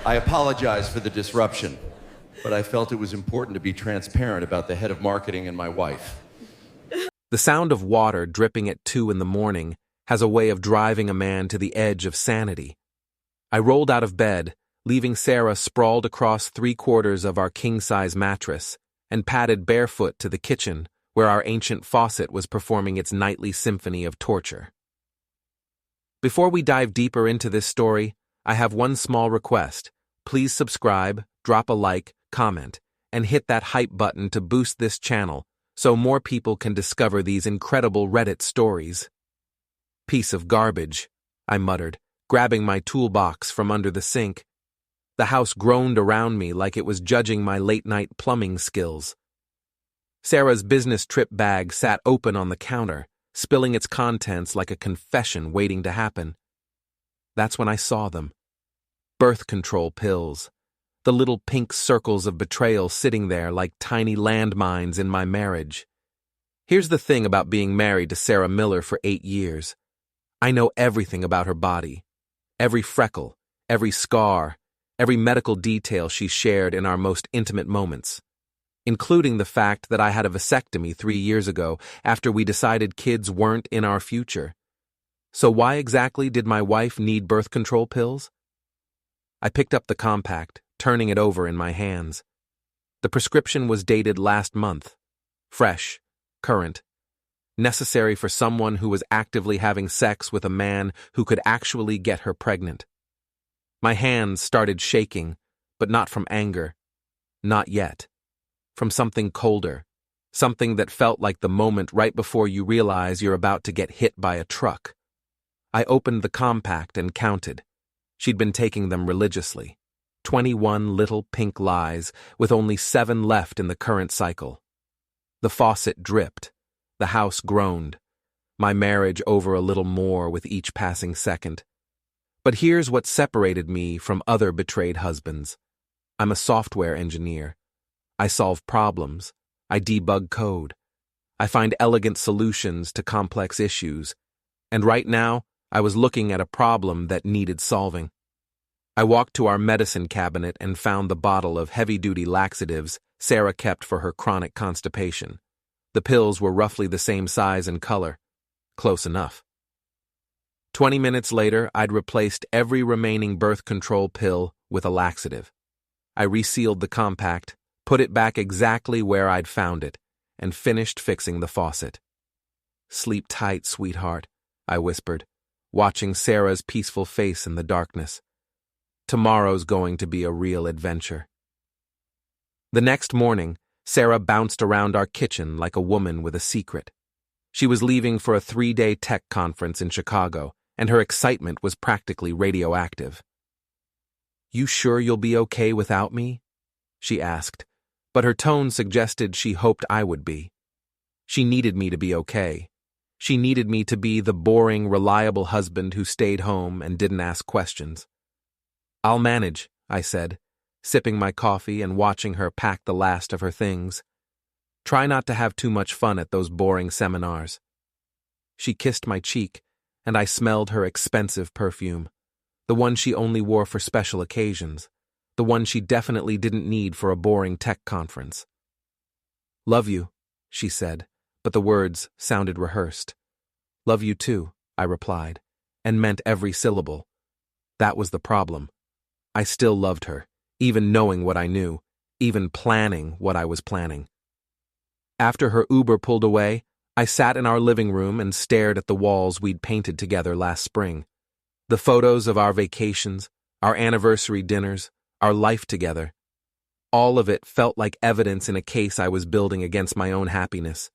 I apologize for the disruption, but I felt it was important to be transparent about the head of marketing and my wife. The sound of water dripping at 2 in the morning has a way of driving a man to the edge of sanity. I rolled out of bed, leaving Sarah sprawled across 3/4 of our king-size mattress, and padded barefoot to the kitchen, where our ancient faucet was performing its nightly symphony of torture. Before we dive deeper into this story, I have one small request. Please subscribe, drop a like, comment, and hit that hype button to boost this channel so more people can discover these incredible Reddit stories. Piece of garbage, I muttered, grabbing my toolbox from under the sink. The house groaned around me like it was judging my late-night plumbing skills. Sarah's business trip bag sat open on the counter, spilling its contents like a confession waiting to happen. That's when I saw them. Birth control pills. The little pink circles of betrayal sitting there like tiny landmines in my marriage. Here's the thing about being married to Sarah Miller for 8 years. I know everything about her body. Every freckle, every scar, every medical detail she shared in our most intimate moments, including the fact that I had a vasectomy 3 years ago after we decided kids weren't in our future. So why exactly did my wife need birth control pills? I picked up the compact, turning it over in my hands. The prescription was dated last month. Fresh, current, necessary for someone who was actively having sex with a man who could actually get her pregnant. My hands started shaking, but not from anger. Not yet. From something colder. Something that felt like the moment right before you realize you're about to get hit by a truck. I opened the compact and counted. She'd been taking them religiously. 21 little pink lies, with only 7 left in the current cycle. The faucet dripped. The house groaned. My marriage over a little more with each passing second. But here's what separated me from other betrayed husbands. I'm a software engineer. I solve problems. I debug code. I find elegant solutions to complex issues. And right now, I was looking at a problem that needed solving. I walked to our medicine cabinet and found the bottle of heavy-duty laxatives Sarah kept for her chronic constipation. The pills were roughly the same size and color. Close enough. 20 minutes later, I'd replaced every remaining birth control pill with a laxative. I resealed the compact, put it back exactly where I'd found it, and finished fixing the faucet. "Sleep tight, sweetheart," I whispered, watching Sarah's peaceful face in the darkness. Tomorrow's going to be a real adventure. The next morning, Sarah bounced around our kitchen like a woman with a secret. She was leaving for a 3-day tech conference in Chicago, and her excitement was practically radioactive. "You sure you'll be okay without me?" she asked, but her tone suggested she hoped I would be. She needed me to be okay. She needed me to be the boring, reliable husband who stayed home and didn't ask questions. "I'll manage," I said, sipping my coffee and watching her pack the last of her things. "Try not to have too much fun at those boring seminars." She kissed my cheek, and I smelled her expensive perfume, the one she only wore for special occasions, the one she definitely didn't need for a boring tech conference. "Love you," she said, but the words sounded rehearsed. "Love you too," I replied, and meant every syllable. That was the problem. I still loved her, even knowing what I knew, even planning what I was planning. After her Uber pulled away, I sat in our living room and stared at the walls we'd painted together last spring. The photos of our vacations, our anniversary dinners, our life together. All of it felt like evidence in a case I was building against my own happiness.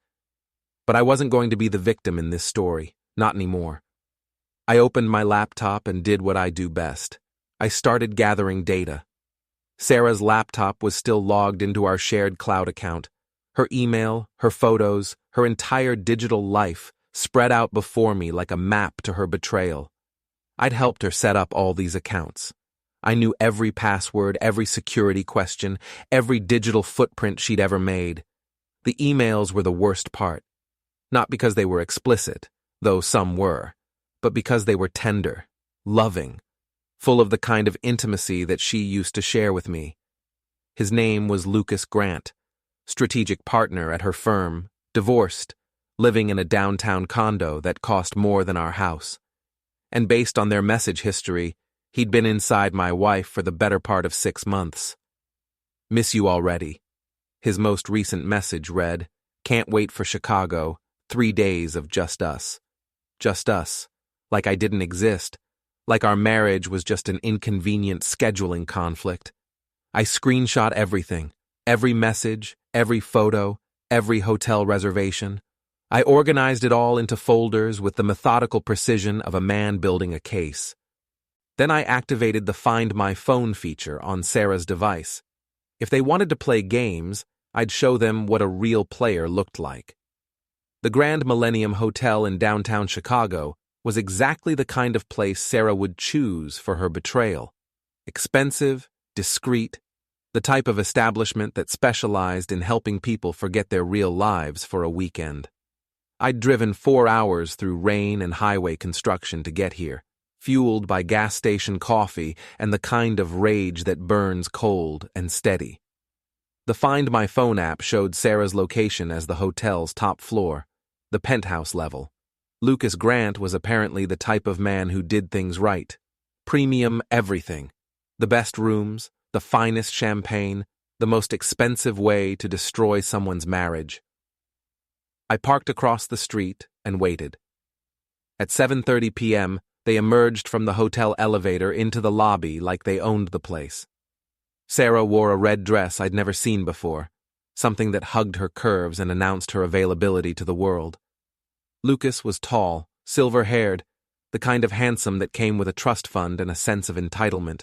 But I wasn't going to be the victim in this story, not anymore. I opened my laptop and did what I do best. I started gathering data. Sarah's laptop was still logged into our shared cloud account. Her email, her photos, her entire digital life spread out before me like a map to her betrayal. I'd helped her set up all these accounts. I knew every password, every security question, every digital footprint she'd ever made. The emails were the worst part. Not because they were explicit, though some were, but because they were tender, loving, full of the kind of intimacy that she used to share with me. His name was Lucas Grant, strategic partner at her firm, divorced, living in a downtown condo that cost more than our house. And based on their message history, he'd been inside my wife for the better part of 6 months. Miss you already. His most recent message read, "Can't wait for Chicago, 3 days of just us." Just us. Like I didn't exist. Like our marriage was just an inconvenient scheduling conflict. I screenshot everything. Every message, every photo, every hotel reservation. I organized it all into folders with the methodical precision of a man building a case. Then I activated the Find My Phone feature on Sarah's device. If they wanted to play games, I'd show them what a real player looked like. The Grand Millennium Hotel in downtown Chicago was exactly the kind of place Sarah would choose for her betrayal. Expensive, discreet, the type of establishment that specialized in helping people forget their real lives for a weekend. I'd driven 4 hours through rain and highway construction to get here, fueled by gas station coffee and the kind of rage that burns cold and steady. The Find My Phone app showed Sarah's location as the hotel's top floor, the penthouse level. Lucas Grant was apparently the type of man who did things right. Premium everything. The best rooms, the finest champagne, the most expensive way to destroy someone's marriage. I parked across the street and waited. At 7:30 p.m., they emerged from the hotel elevator into the lobby like they owned the place. Sarah wore a red dress I'd never seen before, something that hugged her curves and announced her availability to the world. Lucas was tall, silver-haired, the kind of handsome that came with a trust fund and a sense of entitlement.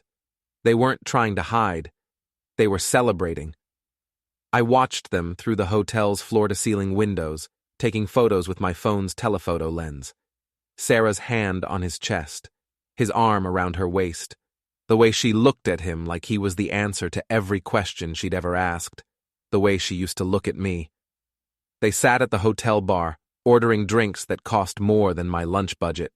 They weren't trying to hide. They were celebrating. I watched them through the hotel's floor-to-ceiling windows, taking photos with my phone's telephoto lens. Sarah's hand on his chest, his arm around her waist, the way she looked at him like he was the answer to every question she'd ever asked, the way she used to look at me. They sat at the hotel bar, ordering drinks that cost more than my lunch budget.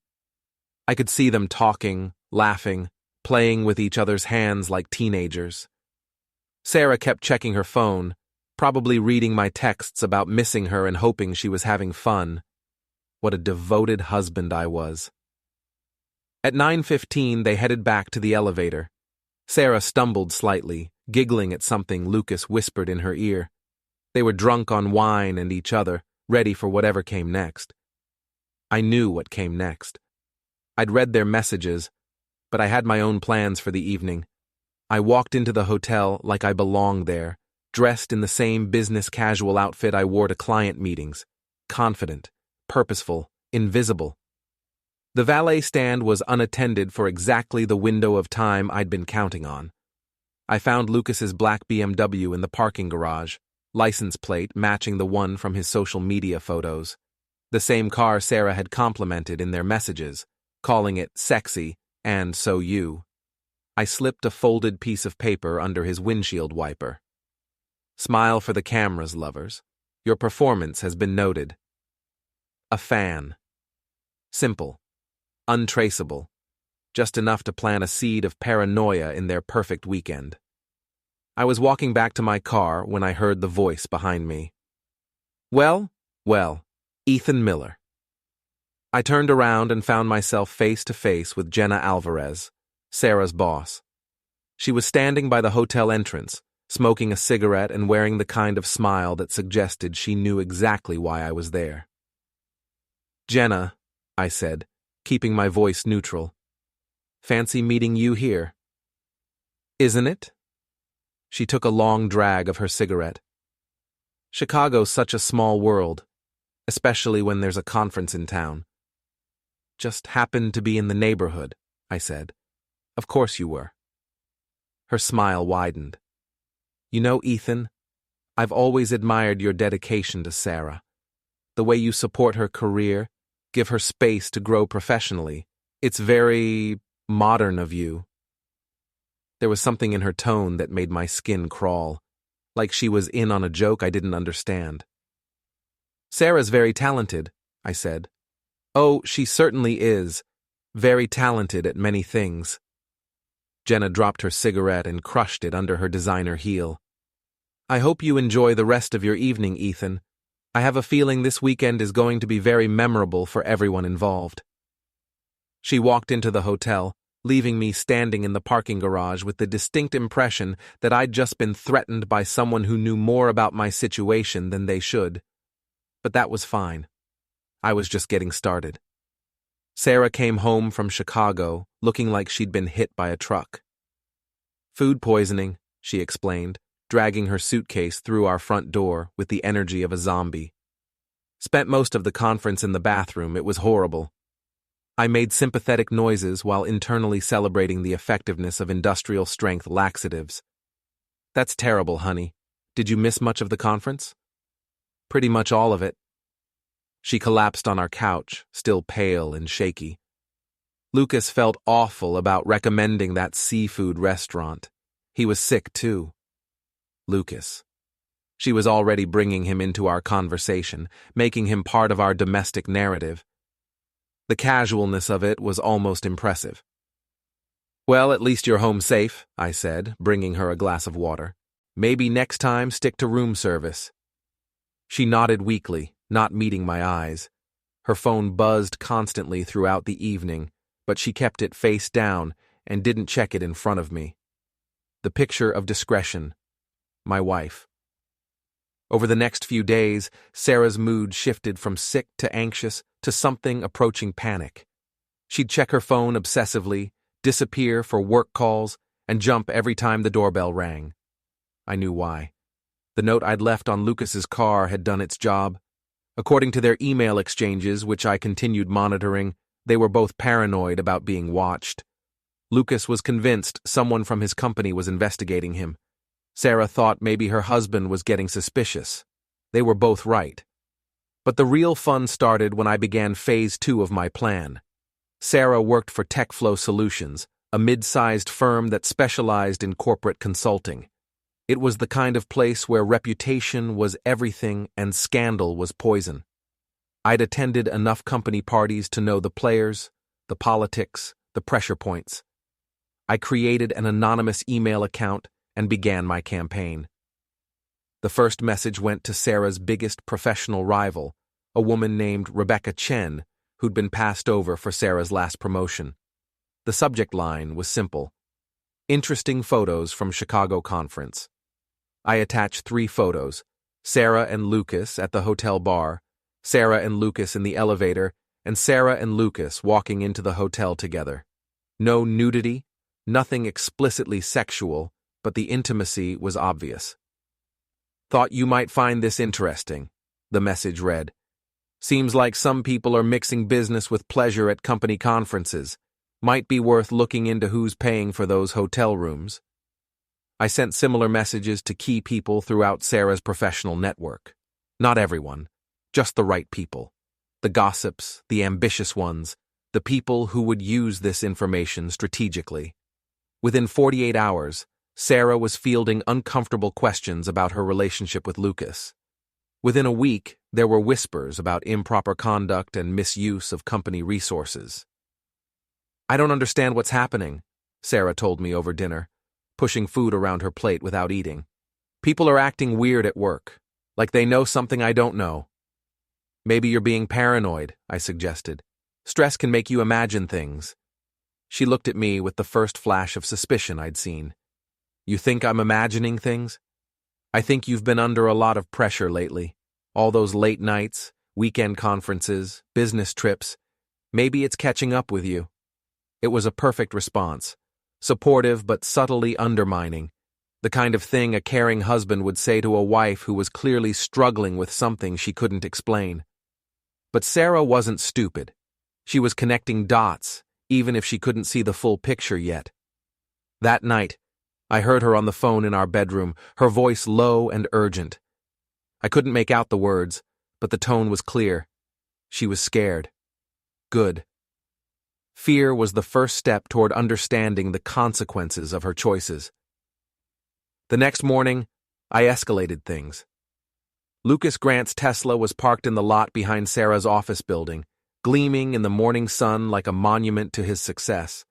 I could see them talking, laughing, playing with each other's hands like teenagers. Sarah kept checking her phone, probably reading my texts about missing her and hoping she was having fun. What a devoted husband I was. At 9:15, they headed back to the elevator. Sarah stumbled slightly, giggling at something Lucas whispered in her ear. They were drunk on wine and each other, ready for whatever came next. I knew what came next. I'd read their messages, but I had my own plans for the evening. I walked into the hotel like I belonged there, dressed in the same business casual outfit I wore to client meetings, confident, purposeful, invisible. The valet stand was unattended for exactly the window of time I'd been counting on. I found Lucas's black BMW in the parking garage, license plate matching the one from his social media photos. The same car Sarah had complimented in their messages, calling it sexy and so you. I slipped a folded piece of paper under his windshield wiper. Smile for the cameras, lovers. Your performance has been noted. A fan. Simple. Untraceable. Just enough to plant a seed of paranoia in their perfect weekend. I was walking back to my car when I heard the voice behind me. Well, Ethan Miller. I turned around and found myself face to face with Jenna Alvarez, Sarah's boss. She was standing by the hotel entrance, smoking a cigarette and wearing the kind of smile that suggested she knew exactly why I was there. Jenna, I said, keeping my voice neutral. Fancy meeting you here. Isn't it? She took a long drag of her cigarette. Chicago's such a small world, especially when there's a conference in town. Just happened to be in the neighborhood, I said. Of course you were. Her smile widened. You know, Ethan, I've always admired your dedication to Sarah. The way you support her career, give her space to grow professionally. It's very modern of you. There was something in her tone that made my skin crawl, like she was in on a joke I didn't understand. Sarah's very talented, I said. Oh, she certainly is. Very talented at many things. Jenna dropped her cigarette and crushed it under her designer heel. I hope you enjoy the rest of your evening, Ethan. I have a feeling this weekend is going to be very memorable for everyone involved. She walked into the hotel, leaving me standing in the parking garage with the distinct impression that I'd just been threatened by someone who knew more about my situation than they should. But that was fine. I was just getting started. Sarah came home from Chicago, looking like she'd been hit by a truck. Food poisoning, she explained, dragging her suitcase through our front door with the energy of a zombie. Spent most of the conference in the bathroom. It was horrible. I made sympathetic noises while internally celebrating the effectiveness of industrial-strength laxatives. That's terrible, honey. Did you miss much of the conference? Pretty much all of it. She collapsed on our couch, still pale and shaky. Lucas felt awful about recommending that seafood restaurant. He was sick, too. Lucas. She was already bringing him into our conversation, making him part of our domestic narrative. The casualness of it was almost impressive. Well, at least you're home safe, I said, bringing her a glass of water. Maybe next time stick to room service. She nodded weakly, not meeting my eyes. Her phone buzzed constantly throughout the evening, but she kept it face down and didn't check it in front of me. The picture of discretion. My wife. Over the next few days, Sarah's mood shifted from sick to anxious to something approaching panic. She'd check her phone obsessively, disappear for work calls, and jump every time the doorbell rang. I knew why. The note I'd left on Lucas's car had done its job. According to their email exchanges, which I continued monitoring, they were both paranoid about being watched. Lucas was convinced someone from his company was investigating him. Sarah thought maybe her husband was getting suspicious. They were both right. But the real fun started when I began phase 2 of my plan. Sarah worked for TechFlow Solutions, a mid-sized firm that specialized in corporate consulting. It was the kind of place where reputation was everything and scandal was poison. I'd attended enough company parties to know the players, the politics, the pressure points. I created an anonymous email account and began my campaign. The first message went to Sarah's biggest professional rival, a woman named Rebecca Chen, who'd been passed over for Sarah's last promotion. The subject line was simple: interesting photos from Chicago conference. I attached 3 photos: Sarah and Lucas at the hotel bar, Sarah and Lucas in the elevator, and Sarah and Lucas walking into the hotel together. No nudity, nothing explicitly sexual, but the intimacy was obvious. Thought you might find this interesting, the message read. Seems like some people are mixing business with pleasure at company conferences. Might be worth looking into who's paying for those hotel rooms. I sent similar messages to key people throughout Sarah's professional network. Not everyone, just the right people. The gossips, the ambitious ones, the people who would use this information strategically. Within 48 hours, Sarah was fielding uncomfortable questions about her relationship with Lucas. Within a week, there were whispers about improper conduct and misuse of company resources. I don't understand what's happening, Sarah told me over dinner, pushing food around her plate without eating. People are acting weird at work, like they know something I don't know. Maybe you're being paranoid, I suggested. Stress can make you imagine things. She looked at me with the first flash of suspicion I'd seen. You think I'm imagining things? I think you've been under a lot of pressure lately. All those late nights, weekend conferences, business trips. Maybe it's catching up with you. It was a perfect response. Supportive but subtly undermining. The kind of thing a caring husband would say to a wife who was clearly struggling with something she couldn't explain. But Sarah wasn't stupid. She was connecting dots, even if she couldn't see the full picture yet. That night, I heard her on the phone in our bedroom, her voice low and urgent. I couldn't make out the words, but the tone was clear. She was scared. Good. Fear was the first step toward understanding the consequences of her choices. The next morning, I escalated things. Lucas Grant's Tesla was parked in the lot behind Sarah's office building, gleaming in the morning sun like a monument to his success.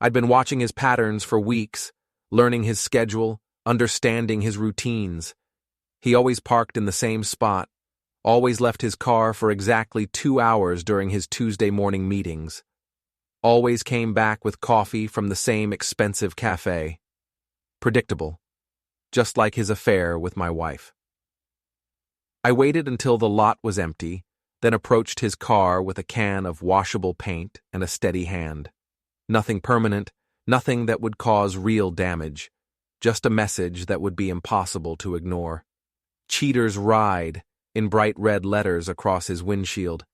I'd been watching his patterns for weeks, learning his schedule, understanding his routines. He always parked in the same spot, always left his car for exactly 2 hours during his Tuesday morning meetings, always came back with coffee from the same expensive cafe. Predictable, just like his affair with my wife. I waited until the lot was empty, then approached his car with a can of washable paint and a steady hand. Nothing permanent, nothing that would cause real damage, just a message that would be impossible to ignore. Cheaters ride, in bright red letters across his windshield.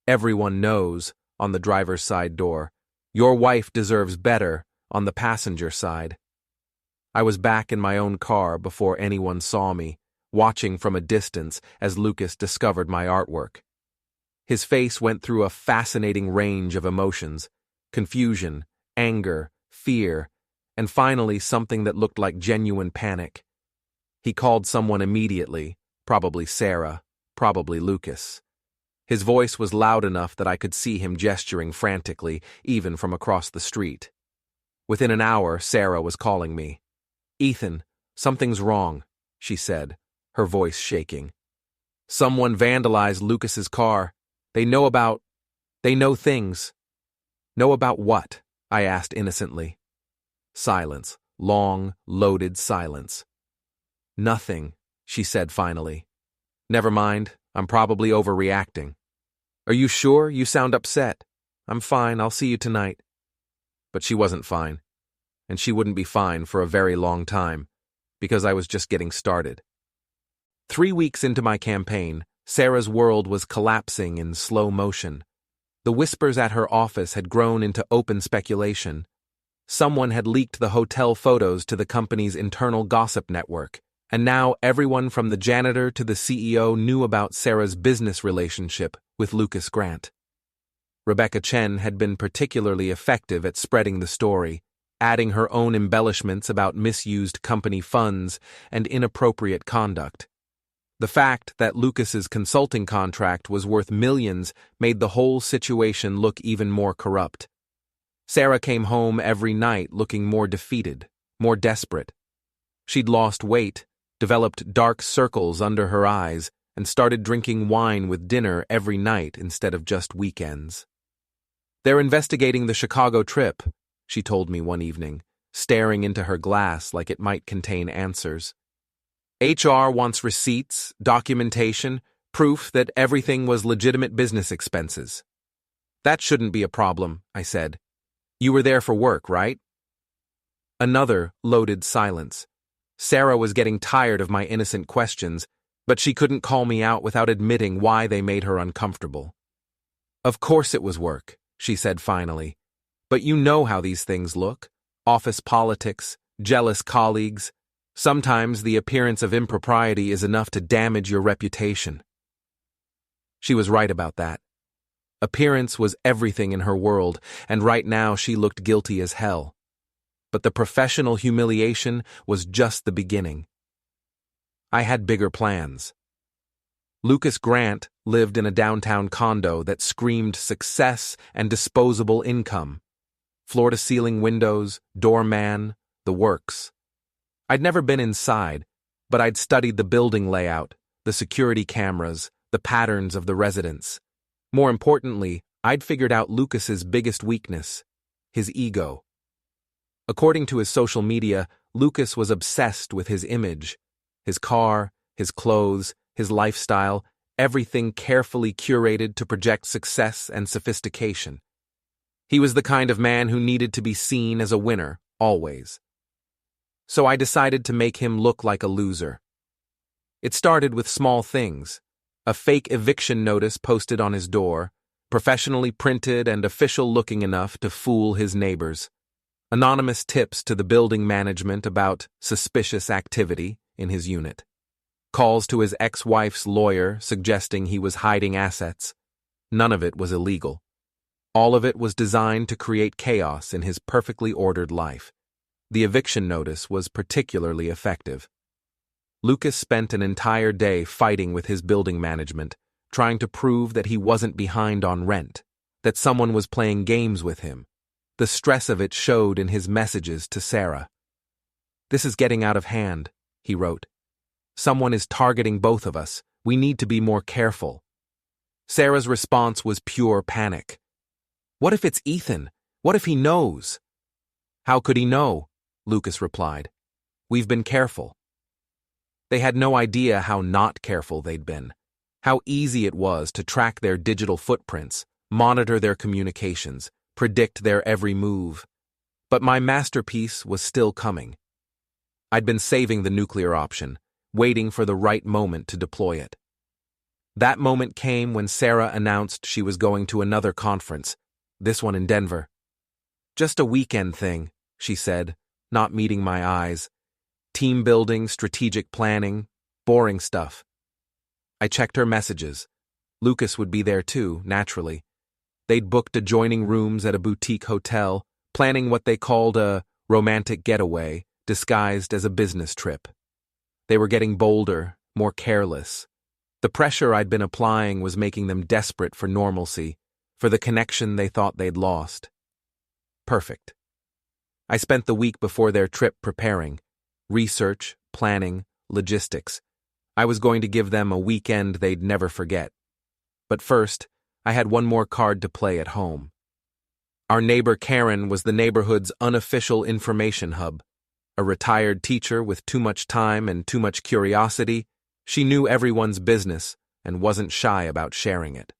Everyone knows, on the driver's side door. Your wife deserves better, on the passenger side. I was back in my own car before anyone saw me, watching from a distance as Lucas discovered my artwork. His face went through a fascinating range of emotions: confusion, anger, fear, and finally something that looked like genuine panic. He called someone immediately, probably Sarah, probably Lucas. His voice was loud enough that I could see him gesturing frantically, even from across the street. Within an hour, Sarah was calling me. "Ethan, something's wrong," she said, her voice shaking. "Someone vandalized Lucas's car. They know things." "Know about what?" I asked innocently. Silence, long, loaded silence. "Nothing," she said finally. "Never mind, I'm probably overreacting." "Are you sure? You sound upset." "I'm fine, I'll see you tonight." But she wasn't fine, and she wouldn't be fine for a very long time, because I was just getting started. 3 weeks into my campaign, Sarah's world was collapsing in slow motion. The whispers at her office had grown into open speculation. Someone had leaked the hotel photos to the company's internal gossip network, and now everyone from the janitor to the CEO knew about Sarah's business relationship with Lucas Grant. Rebecca Chen had been particularly effective at spreading the story, adding her own embellishments about misused company funds and inappropriate conduct. The fact that Lucas's consulting contract was worth millions made the whole situation look even more corrupt. Sarah came home every night looking more defeated, more desperate. She'd lost weight, developed dark circles under her eyes, and started drinking wine with dinner every night instead of just weekends. "They're investigating the Chicago trip," she told me one evening, staring into her glass like it might contain answers. "HR wants receipts, documentation, proof that everything was legitimate business expenses." "That shouldn't be a problem," I said. "You were there for work, right?" Another loaded silence. Sarah was getting tired of my innocent questions, but she couldn't call me out without admitting why they made her uncomfortable. "Of course it was work," she said finally. "But you know how these things look. Office politics, jealous colleagues. Sometimes the appearance of impropriety is enough to damage your reputation." She was right about that. Appearance was everything in her world, and right now she looked guilty as hell. But the professional humiliation was just the beginning. I had bigger plans. Lucas Grant lived in a downtown condo that screamed success and disposable income. Floor-to-ceiling windows, doorman, the works. I'd never been inside, but I'd studied the building layout, the security cameras, the patterns of the residents. More importantly, I'd figured out Lucas's biggest weakness: his ego. According to his social media, Lucas was obsessed with his image. His car, his clothes, his lifestyle, everything carefully curated to project success and sophistication. He was the kind of man who needed to be seen as a winner, always. So I decided to make him look like a loser. It started with small things: a fake eviction notice posted on his door, professionally printed and official-looking enough to fool his neighbors, anonymous tips to the building management about suspicious activity in his unit, calls to his ex-wife's lawyer suggesting he was hiding assets. None of it was illegal. All of it was designed to create chaos in his perfectly ordered life. The eviction notice was particularly effective. Lucas spent an entire day fighting with his building management, trying to prove that he wasn't behind on rent, that someone was playing games with him. The stress of it showed in his messages to Sarah. "This is getting out of hand," he wrote. "Someone is targeting both of us. We need to be more careful." Sarah's response was pure panic. "What if it's Ethan? What if he knows?" "How could he know?" Lucas replied. "We've been careful." They had no idea how not careful they'd been, how easy it was to track their digital footprints, monitor their communications, predict their every move. But my masterpiece was still coming. I'd been saving the nuclear option, waiting for the right moment to deploy it. That moment came when Sarah announced she was going to another conference, this one in Denver. "Just a weekend thing," she said, not meeting my eyes. "Team building, strategic planning, boring stuff." I checked her messages. Lucas would be there too, naturally. They'd booked adjoining rooms at a boutique hotel, planning what they called a romantic getaway, disguised as a business trip. They were getting bolder, more careless. The pressure I'd been applying was making them desperate for normalcy, for the connection they thought they'd lost. Perfect. I spent the week before their trip preparing. Research, planning, logistics. I was going to give them a weekend they'd never forget. But first, I had one more card to play at home. Our neighbor Karen was the neighborhood's unofficial information hub. A retired teacher with too much time and too much curiosity, she knew everyone's business and wasn't shy about sharing it.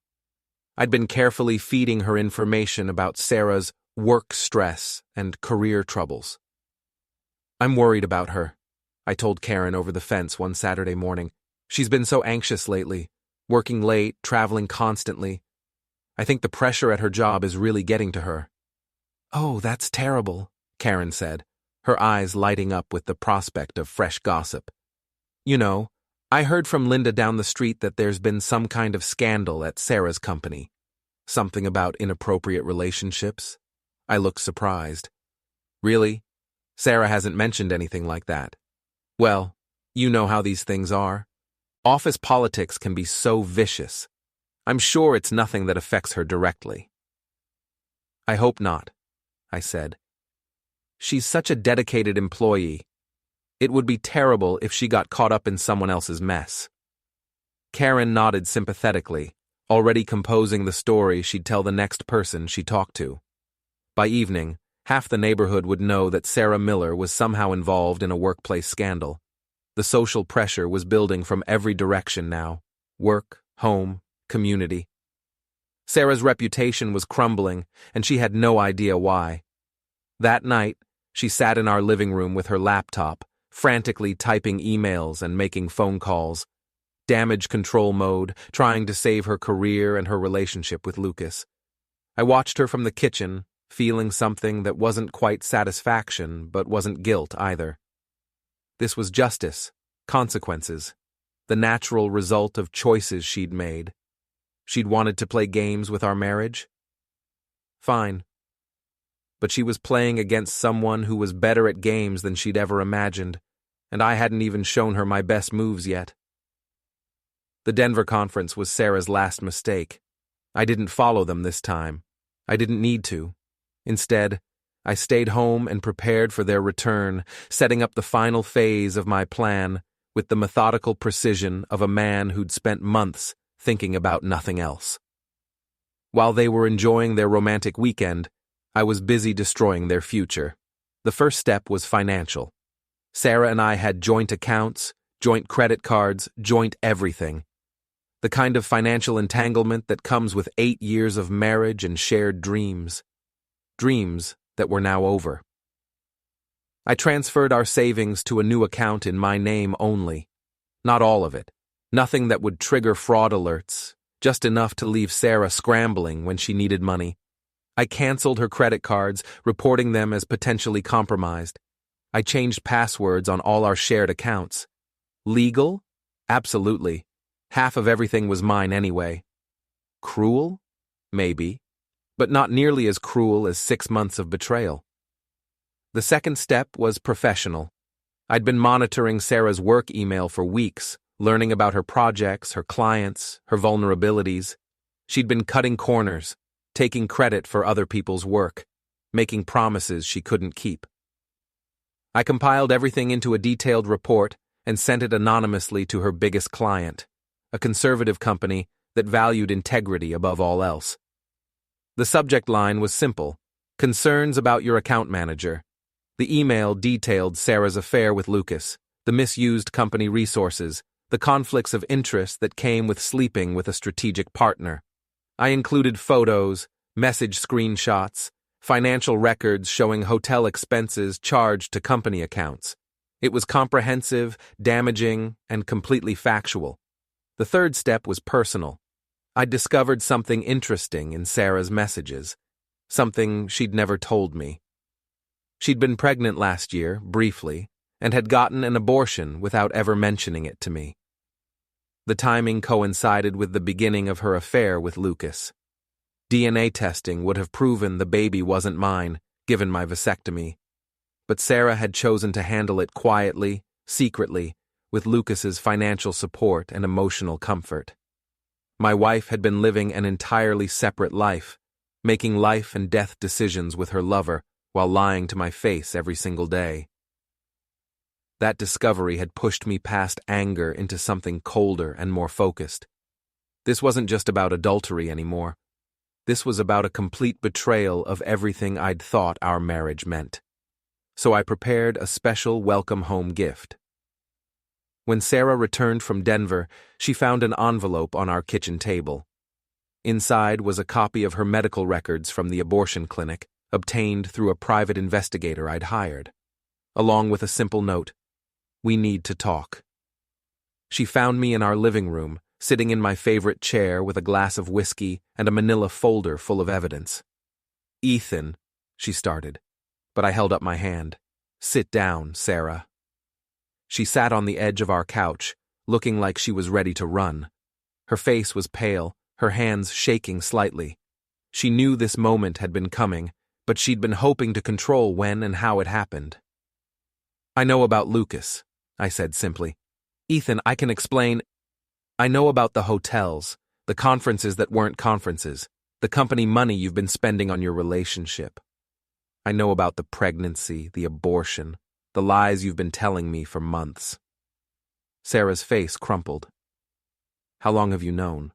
I'd been carefully feeding her information about Sarah's work stress and career troubles. "I'm worried about her," I told Karen over the fence one Saturday morning. "She's been so anxious lately, working late, traveling constantly. I think the pressure at her job is really getting to her." "Oh, that's terrible," Karen said, her eyes lighting up with the prospect of fresh gossip. "You know, I heard from Linda down the street that there's been some kind of scandal at Sarah's company. Something about inappropriate relationships." I looked surprised. "Really? Sarah hasn't mentioned anything like that." "Well, you know how these things are. Office politics can be so vicious. I'm sure it's nothing that affects her directly." "I hope not," I said. "She's such a dedicated employee. It would be terrible if she got caught up in someone else's mess." Karen nodded sympathetically, already composing the story she'd tell the next person she talked to. By evening, half the neighborhood would know that Sarah Miller was somehow involved in a workplace scandal. The social pressure was building from every direction now: work, home, community. Sarah's reputation was crumbling, and she had no idea why. That night, she sat in our living room with her laptop, frantically typing emails and making phone calls. Damage control mode, trying to save her career and her relationship with Lucas. I watched her from the kitchen, feeling something that wasn't quite satisfaction, but wasn't guilt either. This was justice, consequences, the natural result of choices she'd made. She'd wanted to play games with our marriage? Fine. But she was playing against someone who was better at games than she'd ever imagined, and I hadn't even shown her my best moves yet. The Denver conference was Sarah's last mistake. I didn't follow them this time. I didn't need to. Instead, I stayed home and prepared for their return, setting up the final phase of my plan with the methodical precision of a man who'd spent months thinking about nothing else. While they were enjoying their romantic weekend, I was busy destroying their future. The first step was financial. Sarah and I had joint accounts, joint credit cards, joint everything. The kind of financial entanglement that comes with 8 years of marriage and shared dreams. Dreams that were now over. I transferred our savings to a new account in my name only. Not all of it. Nothing that would trigger fraud alerts. Just enough to leave Sarah scrambling when she needed money. I canceled her credit cards, reporting them as potentially compromised. I changed passwords on all our shared accounts. Legal? Absolutely. Half of everything was mine anyway. Cruel? Maybe. But not nearly as cruel as 6 months of betrayal. The second step was professional. I'd been monitoring Sarah's work email for weeks, learning about her projects, her clients, her vulnerabilities. She'd been cutting corners, taking credit for other people's work, making promises she couldn't keep. I compiled everything into a detailed report and sent it anonymously to her biggest client, a conservative company that valued integrity above all else. The subject line was simple: concerns about your account manager. The email detailed Sarah's affair with Lucas, the misused company resources, the conflicts of interest that came with sleeping with a strategic partner. I included photos, message screenshots, financial records showing hotel expenses charged to company accounts. It was comprehensive, damaging, and completely factual. The third step was personal. I'd discovered something interesting in Sarah's messages, something she'd never told me. She'd been pregnant last year, briefly, and had gotten an abortion without ever mentioning it to me. The timing coincided with the beginning of her affair with Lucas. DNA testing would have proven the baby wasn't mine, given my vasectomy. But Sarah had chosen to handle it quietly, secretly, with Lucas's financial support and emotional comfort. My wife had been living an entirely separate life, making life and death decisions with her lover while lying to my face every single day. That discovery had pushed me past anger into something colder and more focused. This wasn't just about adultery anymore. This was about a complete betrayal of everything I'd thought our marriage meant. So I prepared a special welcome home gift. When Sarah returned from Denver, she found an envelope on our kitchen table. Inside was a copy of her medical records from the abortion clinic, obtained through a private investigator I'd hired, along with a simple note: "We need to talk." She found me in our living room, sitting in my favorite chair with a glass of whiskey and a manila folder full of evidence. "Ethan," she started, but I held up my hand. "Sit down, Sarah." She sat on the edge of our couch, looking like she was ready to run. Her face was pale, her hands shaking slightly. She knew this moment had been coming, but she'd been hoping to control when and how it happened. "I know about Lucas," I said simply. "Ethan, I can explain. I know about the hotels, the conferences that weren't conferences, the company money you've been spending on your relationship. I know about the pregnancy, the abortion, the lies you've been telling me for months." Sarah's face crumpled. "How long have you known?"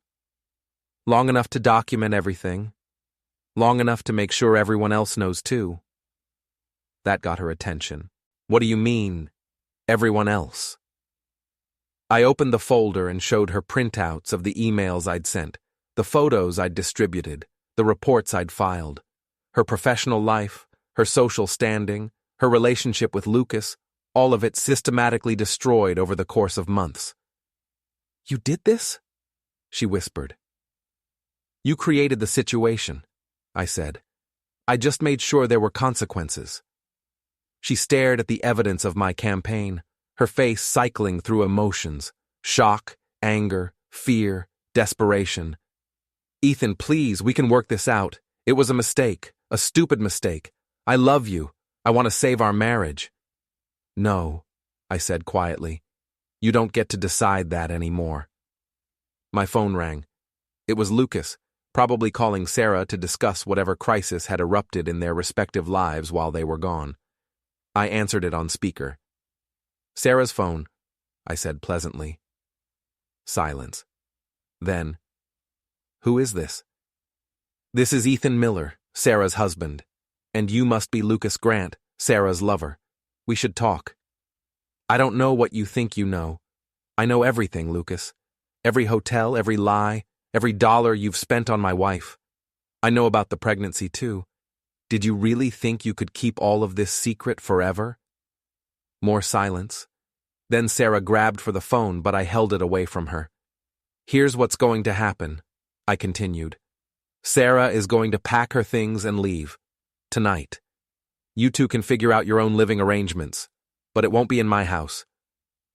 "Long enough to document everything. Long enough to make sure everyone else knows too." That got her attention. "What do you mean, everyone else?" I opened the folder and showed her printouts of the emails I'd sent, the photos I'd distributed, the reports I'd filed. Her professional life, her social standing, her relationship with Lucas, all of it systematically destroyed over the course of months. "You did this?" she whispered. "You created the situation," I said. "I just made sure there were consequences." She stared at the evidence of my campaign, her face cycling through emotions: shock, anger, fear, desperation. "Ethan, please, we can work this out. It was a mistake, a stupid mistake. I love you. I want to save our marriage." "No," I said quietly. "You don't get to decide that anymore." My phone rang. It was Lucas, probably calling Sarah to discuss whatever crisis had erupted in their respective lives while they were gone. I answered it on speaker. "Sarah's phone," I said pleasantly. Silence. Then, "Who is this?" "This is Ethan Miller, Sarah's husband. And you must be Lucas Grant, Sarah's lover. We should talk." "I don't know what you think you know. I know everything, Lucas. Every hotel, every lie, every dollar you've spent on my wife. I know about the pregnancy, too. Did you really think you could keep all of this secret forever?" More silence. Then Sarah grabbed for the phone, but I held it away from her. "Here's what's going to happen," I continued. "Sarah is going to pack her things and leave. Tonight. You two can figure out your own living arrangements, but it won't be in my house.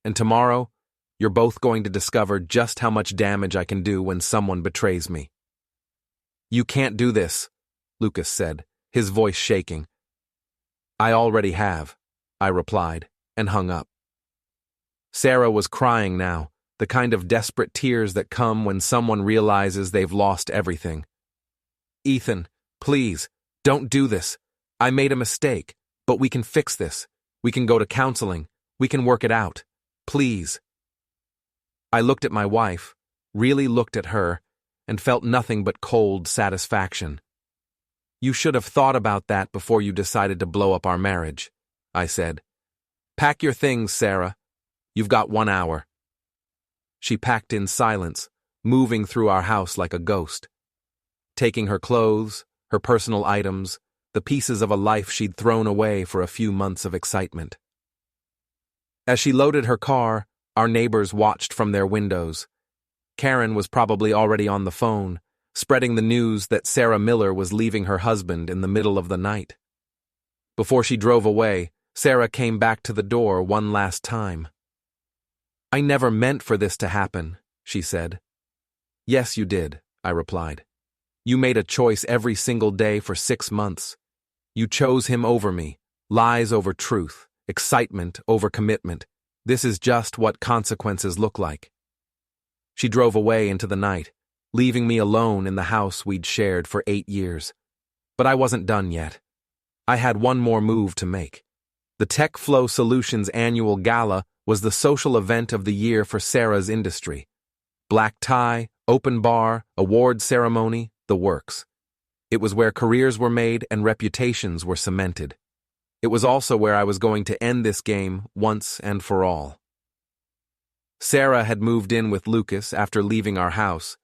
And tomorrow, you're both going to discover just how much damage I can do when someone betrays me." "You can't do this," Lucas said, his voice shaking. "I already have," I replied, and hung up. Sarah was crying now, the kind of desperate tears that come when someone realizes they've lost everything. "Ethan, please, don't do this. I made a mistake, but we can fix this. We can go to counseling. We can work it out. Please. I looked at my wife, really looked at her, and felt nothing but cold satisfaction. You should have thought about that before you decided to blow up our marriage, I said. Pack your things, Sarah. You've got 1 hour. She packed in silence, moving through our house like a ghost. Taking her clothes, her personal items, the pieces of a life she'd thrown away for a few months of excitement. As she loaded her car, our neighbors watched from their windows. Karen was probably already on the phone, spreading the news that Sarah Miller was leaving her husband in the middle of the night. Before she drove away, Sarah came back to the door one last time. I never meant for this to happen, she said. Yes, you did, I replied. You made a choice every single day for 6 months. You chose him over me, lies over truth, excitement over commitment. This is just what consequences look like. She drove away into the night, leaving me alone in the house we'd shared for 8 years. But I wasn't done yet. I had one more move to make. The Tech Flow Solutions annual gala was the social event of the year for Sarah's industry. Black tie, open bar, award ceremony, the works. It was where careers were made and reputations were cemented. It was also where I was going to end this game once and for all. Sarah had moved in with Lucas after leaving our house,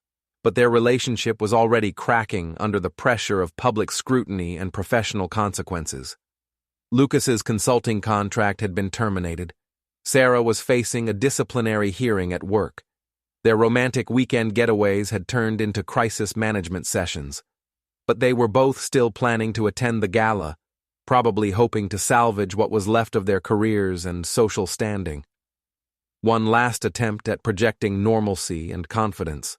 but their relationship was already cracking under the pressure of public scrutiny and professional consequences. Lucas's consulting contract had been terminated. Sarah was facing a disciplinary hearing at work. Their romantic weekend getaways had turned into crisis management sessions. But they were both still planning to attend the gala, probably hoping to salvage what was left of their careers and social standing. One last attempt at projecting normalcy and confidence.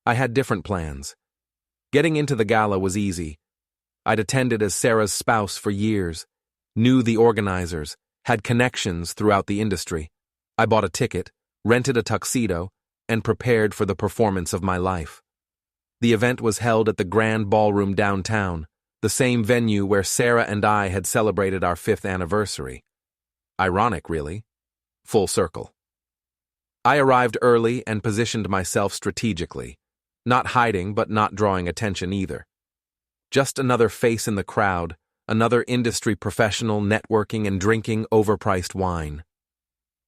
I had different plans. Getting into the gala was easy. I'd attended as Sarah's spouse for years, knew the organizers, had connections throughout the industry. I bought a ticket, rented a tuxedo, and prepared for the performance of my life. The event was held at the Grand Ballroom downtown, the same venue where Sarah and I had celebrated our 5th anniversary. Ironic, really. Full circle. I arrived early and positioned myself strategically, not hiding but not drawing attention either. Just another face in the crowd, another industry professional networking and drinking overpriced wine.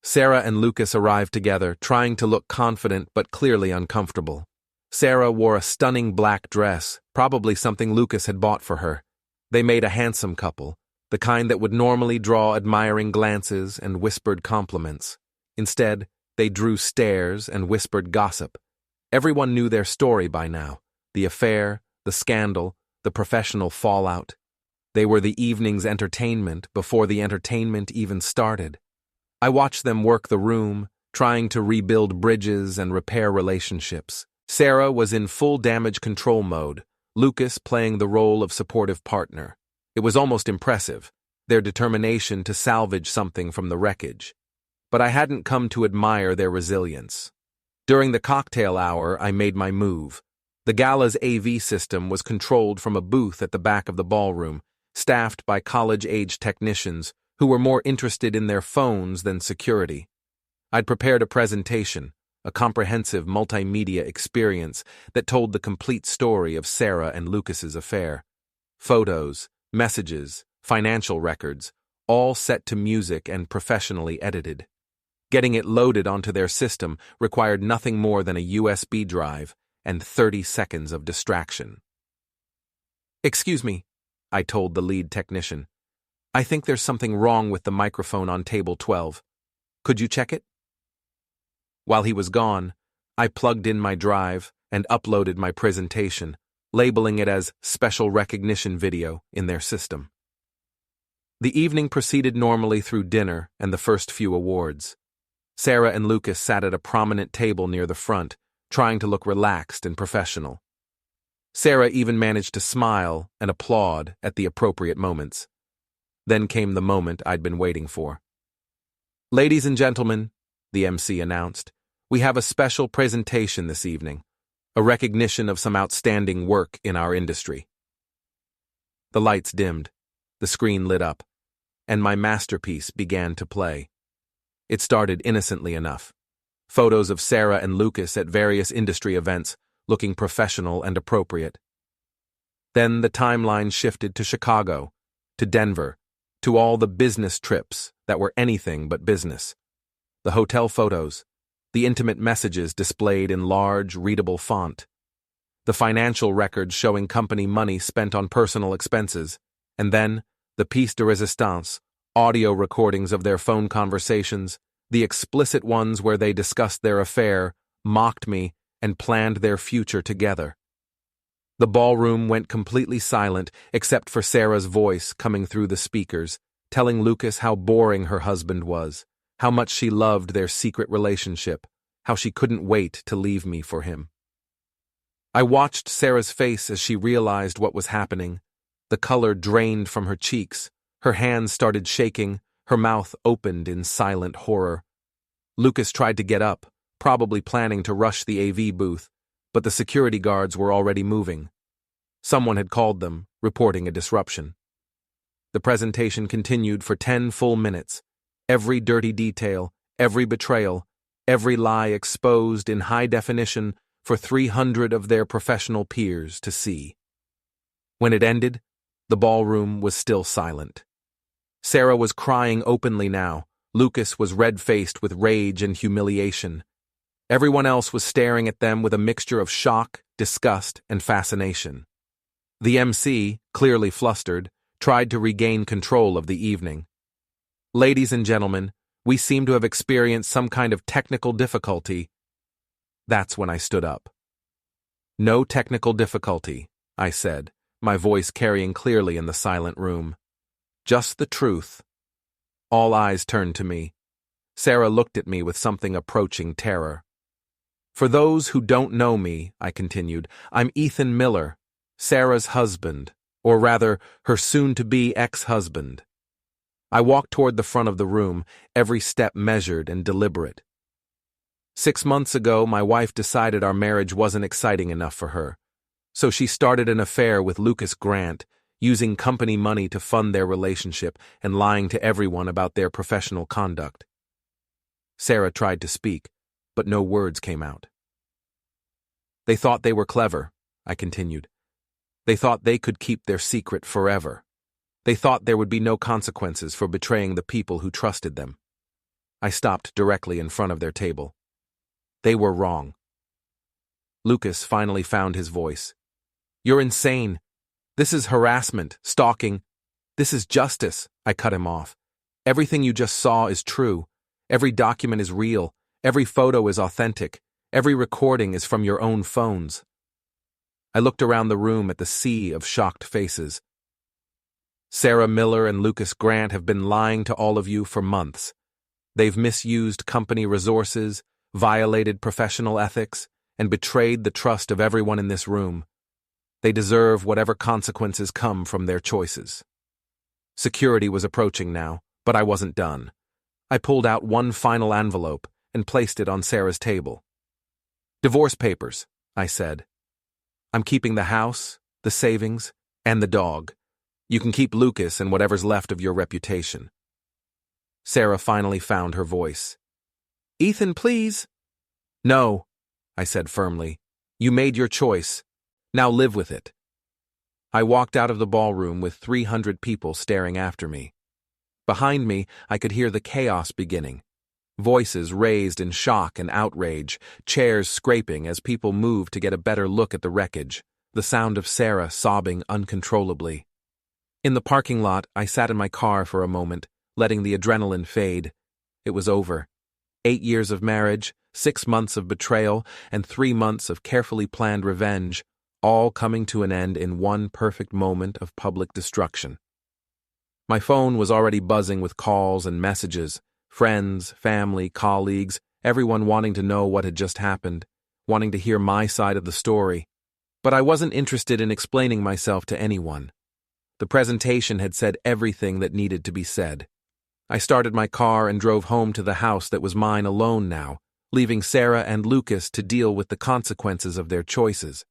Sarah and Lucas arrived together, trying to look confident but clearly uncomfortable. Sarah wore a stunning black dress, probably something Lucas had bought for her. They made a handsome couple, the kind that would normally draw admiring glances and whispered compliments. Instead, they drew stares and whispered gossip. Everyone knew their story by now, the affair, the scandal, the professional fallout. They were the evening's entertainment before the entertainment even started. I watched them work the room, trying to rebuild bridges and repair relationships. Sarah was in full damage control mode, Lucas playing the role of supportive partner. It was almost impressive, their determination to salvage something from the wreckage. But I hadn't come to admire their resilience. During the cocktail hour, I made my move. The gala's AV system was controlled from a booth at the back of the ballroom, staffed by college-age technicians who were more interested in their phones than security. I'd prepared a presentation, a comprehensive multimedia experience that told the complete story of Sarah and Lucas's affair. Photos, messages, financial records, all set to music and professionally edited. Getting it loaded onto their system required nothing more than a USB drive and 30 seconds of distraction. "Excuse me," I told the lead technician. "I think there's something wrong with the microphone on table 12. Could you check it?" While he was gone, I plugged in my drive and uploaded my presentation, labeling it as special recognition video in their system. The evening proceeded normally through dinner and the first few awards. Sarah and Lucas sat at a prominent table near the front, trying to look relaxed and professional. Sarah even managed to smile and applaud at the appropriate moments. Then came the moment I'd been waiting for. "Ladies and gentlemen," the MC announced, "we have a special presentation this evening, a recognition of some outstanding work in our industry." The lights dimmed. The screen lit up, and my masterpiece began to play. It started innocently enough. Photos of Sarah and Lucas at various industry events, looking professional and appropriate. Then the timeline shifted to Chicago, to Denver, to all the business trips that were anything but business. The hotel photos, the intimate messages displayed in large, readable font, the financial records showing company money spent on personal expenses, and then the pièce de résistance, audio recordings of their phone conversations, the explicit ones where they discussed their affair, mocked me, and planned their future together. The ballroom went completely silent except for Sarah's voice coming through the speakers, telling Lucas how boring her husband was, how much she loved their secret relationship, how she couldn't wait to leave me for him. I watched Sarah's face as she realized what was happening. The color drained from her cheeks, her hands started shaking, her mouth opened in silent horror. Lucas tried to get up, probably planning to rush the AV booth, but the security guards were already moving. Someone had called them, reporting a disruption. The presentation continued for 10 full minutes, every dirty detail, every betrayal, every lie exposed in high definition for 300 of their professional peers to see. When it ended, the ballroom was still silent. Sarah was crying openly now. Lucas was red-faced with rage and humiliation. Everyone else was staring at them with a mixture of shock, disgust, and fascination. The MC, clearly flustered, tried to regain control of the evening. "Ladies and gentlemen, we seem to have experienced some kind of technical difficulty." That's when I stood up. "No technical difficulty," I said, my voice carrying clearly in the silent room. "Just the truth." All eyes turned to me. Sarah looked at me with something approaching terror. "For those who don't know me," I continued, "I'm Ethan Miller, Sarah's husband, or rather, her soon-to-be ex-husband." I walked toward the front of the room, every step measured and deliberate. 6 months ago, my wife decided our marriage wasn't exciting enough for her, so she started an affair with Lucas Grant, using company money to fund their relationship and lying to everyone about their professional conduct. Sarah tried to speak, but no words came out. "They thought they were clever," I continued. "They thought they could keep their secret forever. They thought there would be no consequences for betraying the people who trusted them." I stopped directly in front of their table. They were wrong. Lucas finally found his voice. "You're insane. This is harassment, stalking. This is justice," I cut him off. "Everything you just saw is true. Every document is real. Every photo is authentic. Every recording is from your own phones." I looked around the room at the sea of shocked faces. "Sarah Miller and Lucas Grant have been lying to all of you for months. They've misused company resources, violated professional ethics, and betrayed the trust of everyone in this room. They deserve whatever consequences come from their choices." Security was approaching now, but I wasn't done. I pulled out one final envelope and placed it on Sarah's table. "Divorce papers," I said. "I'm keeping the house, the savings, and the dog. You can keep Lucas and whatever's left of your reputation." Sarah finally found her voice. "Ethan, please." "No," I said firmly. "You made your choice. Now live with it." I walked out of the ballroom with 300 people staring after me. Behind me, I could hear the chaos beginning. Voices raised in shock and outrage, chairs scraping as people moved to get a better look at the wreckage, the sound of Sarah sobbing uncontrollably. In the parking lot, I sat in my car for a moment, letting the adrenaline fade. It was over. 8 years of marriage, 6 months of betrayal, and 3 months of carefully planned revenge, all coming to an end in one perfect moment of public destruction. My phone was already buzzing with calls and messages, friends, family, colleagues, everyone wanting to know what had just happened, wanting to hear my side of the story. But I wasn't interested in explaining myself to anyone. The presentation had said everything that needed to be said. I started my car and drove home to the house that was mine alone now, leaving Sarah and Lucas to deal with the consequences of their choices.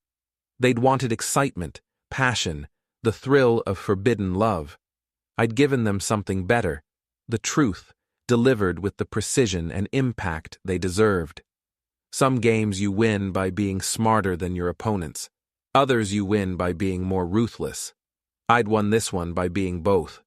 They'd wanted excitement, passion, the thrill of forbidden love. I'd given them something better, the truth, delivered with the precision and impact they deserved. Some games you win by being smarter than your opponents. Others you win by being more ruthless. I'd won this one by being both.